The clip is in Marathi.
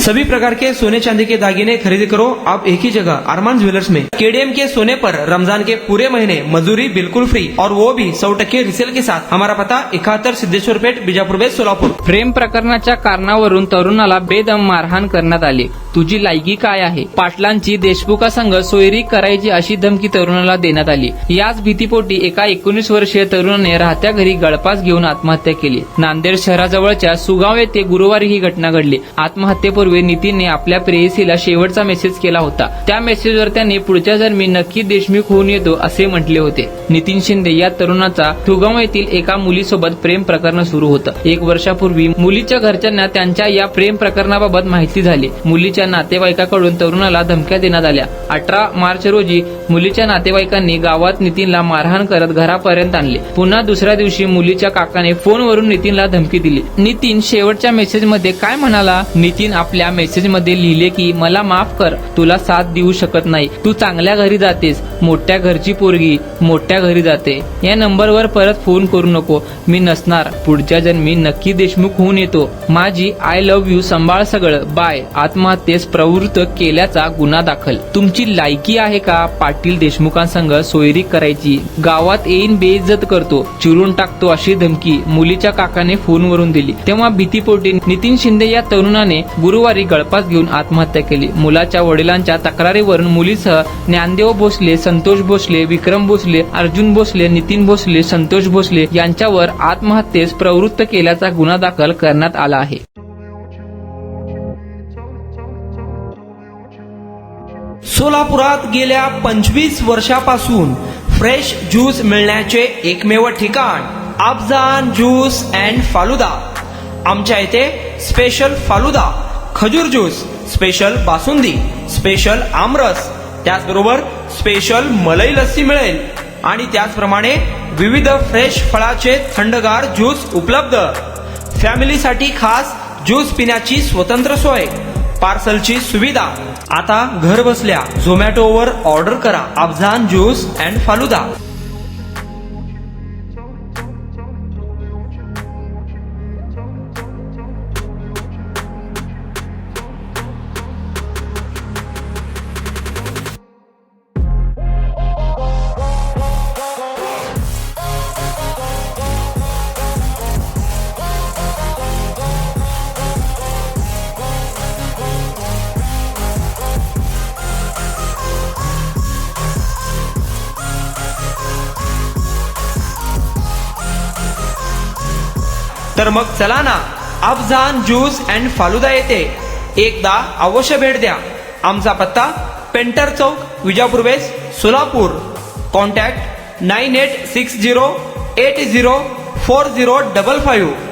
सभी प्रकार के सोने चांदी के दागिने खरीदी करो आप एक ही जगह अरमान ज्वेलर्स में। केडीएम के सोने पर रमजान के पूरे महीने मजदूरी बिल्कुल फ्री और वो भी 100% रिसेल के साथ। हमारा पता 71 सिद्धेश्वर पेठ, बीजापूर बेस, सोलापूर। प्रेम प्रकरणाच्या कारणावरून तरुणाला बेदम मारहाण करण्यात आली। तुझी लायकी काय आहे? पाटलांची देशमुखासंग सोयरी करायची अशी धमकी तरुणाला देण्यात आली। याच भीतीपोटी एका 19 वर्षीय तरुणाने राहत्या घरी गळफास घेऊन आत्महत्या केली। नांदेड शहराजवळच्या सुगाव येथे गुरुवारी ही घटना घडली। आत्महत्येपूर्वी नितीनने आपल्या प्रेयसीला शेवटचा मेसेज केला होता। त्या मेसेजवर त्याने पुढच्या जन्मी नक्की देशमुख होऊन येतो असे म्हटले होते। नितीन शिंदे या तरुणाचा सुगाव येथील एका मुलीसोबत प्रेम प्रकरण सुरू होतं। 1 वर्षापूर्वी मुलीच्या घरच्यांना त्यांच्या या प्रेम प्रकरणाबाबत माहिती झाली। मुलीच्या नातेवाईकाकडून तरुणाला धमक्या देण्यात आल्या। 18 मार्च रोजी मुलीच्या नातेवाईकांनी गावात नितीनला मारहाण करत घरापर्यंत आणले। पुन्हा दुसऱ्या दिवशी मुलीच्या काकाने फोनवरून नितीनला धमकी दिली। नितीन शेवटच्या मेसेजमध्ये काय म्हणाला? नितीन आपल्या मेसेजमध्ये लिहिले की मला माफ कर, तुला साथ देऊ शकत नाही, तू चांगल्या घरी जातेस, मोठ्या घरची पोरगी मोठ्या घरी जाते, या नंबरवर परत फोन करू नको, मी नसणार, पुढच्या जन्मी नक्की देशमुख होऊन येतो, माझी आय लव्ह यू, सांभाळ सगळं, बाय। आत्महत्येस प्रवृत्त केल्याचा गुन्हा दाखल। तुमची लायकी आहे का पाटील देशमुखांसंग सोयरी करायची? गावात येईन बेइज्जत करतो, चिरून टाकतो अशी धमकी मुलीच्या काकाने फोनवरून दिली। तेव्हा भीतीपोटी नितीन शिंदे या तरुणाने गुरुवारी गळफास घेऊन आत्महत्या केली। मुलाच्या वडिलांच्या तक्रारीवरून मुलीसह ज्ञानदेव भोसले, संतोष भोसले, विक्रम भोसले, अर्जुन भोसले, नितीन भोसले, संतोष भोसले यांच्यावर आत्महत्येस प्रवृत्त केल्याचा गुन्हा दाखल करण्यात आला आहे। सोलापुरात गेल्या 25 वर्षापासून फ्रेश ज्यूस मिळण्याचे एकमेव ठिकाण अफजान ज्यूस अँड फालुदा। आमच्या इथे स्पेशल फालुदा, खजूर ज्यूस, स्पेशल बासुंदी, स्पेशल आमरस, त्याचबरोबर स्पेशल मलाई लस्सी मिळेल आणि त्याचप्रमाणे विविध फ्रेश फळाचे थंडगार ज्यूस उपलब्ध। फॅमिलीसाठी खास ज्यूस पिण्याची स्वतंत्र सोय, पार्सलची सुविधा। आता घर बसल्या झोमॅटोवर ऑर्डर करा अफजान ज्यूस अँड फालुदा। तर मग चला ना अफजान ज्यूस अँड फालुदा येथे एकदा अवश्य भेट द्या। आमचा पत्ता पेंटर चौक, विजापूर वेस्ट, सोलापूर। कॉन्टॅक्ट 9860804055।